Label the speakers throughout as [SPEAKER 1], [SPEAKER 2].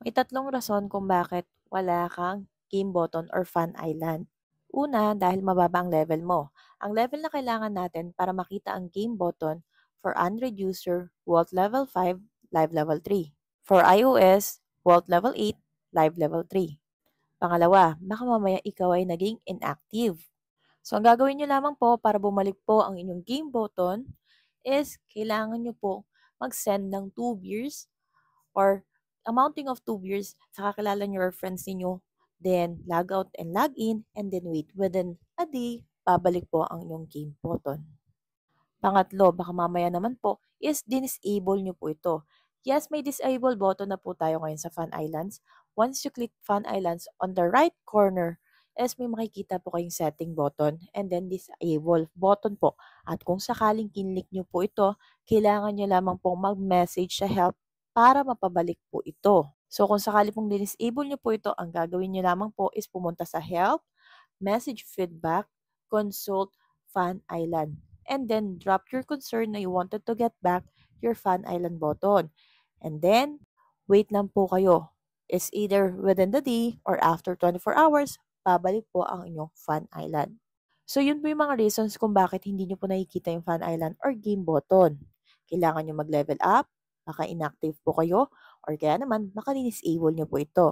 [SPEAKER 1] May tatlong rason kung bakit wala kang game button or fun island. Una, dahil mababa ang level mo. Ang level na kailangan natin para makita ang game button for Android user, Vault Level 5, Live Level 3. For iOS, Vault Level 8, Live Level 3. Pangalawa, baka mamaya ikaw ay naging inactive. So, ang gagawin nyo lamang po para bumalik po ang inyong game button is kailangan nyo po mag-send ng 2 beers or amounting of 2 beers sa kakilala nyo or friends ninyo. Then, log out and log in and then wait. Within a day, babalik po ang inyong game button. Pangatlo, baka mamaya naman po is disable nyo po ito. Yes, may disable button na po tayo ngayon sa Fun Islands. Once you click Fun Islands on the right corner, is may makikita po kayong setting button and then disable button po. At kung sakaling kinlik nyo po ito, kailangan nyo lamang pong mag-message sa help para mapabalik po ito. So kung sakali pong disable nyo po ito, ang gagawin nyo lamang po is pumunta sa help, message feedback, consult Fun Island, and then drop your concern na you wanted to get back your Fun Island button. And then, wait lang po kayo. It's either within the day or after 24 hours, babalik po ang inyong Fun Island. So, yun po yung mga reasons kung bakit hindi nyo po nakikita yung Fun Island or game button. Kailangan nyo mag-level up, maka-inactive po kayo, or kaya naman, maka-disable nyo po ito.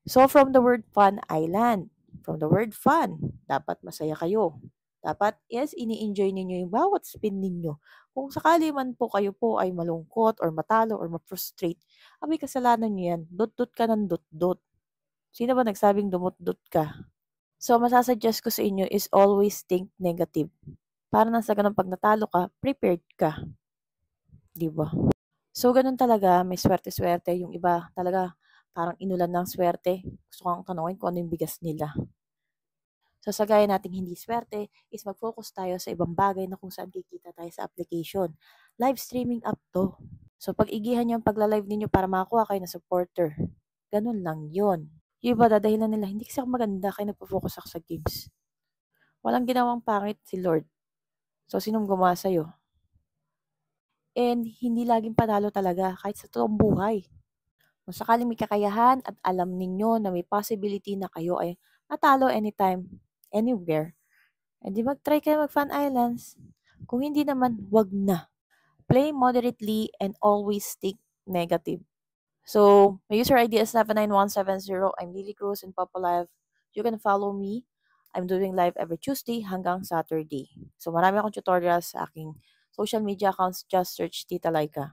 [SPEAKER 1] So, from the word Fun Island, from the word fun, dapat masaya kayo. Dapat, yes, ini-enjoy ninyo yung bawat spin ninyo. Kung sakali man po kayo po ay malungkot or matalo or ma-frustrate, abay kasalanan nyo yan. Dot-dot ka ng dot-dot. Sino ba nagsabing dumot-dot ka? So, masasuggest ko sa inyo is always think negative. Para nang sa ganun pag natalo ka, prepared ka. Diba? So, ganun talaga, may swerte-swerte. Yung iba talaga, parang inulan ng swerte. Gusto kong tanongin kung ano yung bigas nila. So, sa gaya nating hindi swerte, is mag-focus tayo sa ibang bagay na kung saan kikita tayo sa application. Live streaming app to. So, pag-igihan nyo ang pagla-live ninyo para makakuha kayo ng supporter. Ganun lang yun. Yung iba, dadahilan nila, hindi kasi ako maganda, kaya nagpo-focus ako sa games. Walang ginawang pangit si Lord. So, sinong gumawa sa'yo? And hindi laging panalo talaga, kahit sa totoong buhay. Kung sakaling may kakayahan at alam ninyo na may possibility na kayo ay matalo anytime, anywhere, edi mag-try kayo mag-Fun Islands. Kung hindi naman, wag na. Play moderately and always think negative. So, my user ID is 79170. I'm Lily Cruz in Papa Live. You can follow me. I'm doing live every Tuesday hanggang Saturday. So, marami akong tutorials sa aking social media accounts. Just search Tita Laika.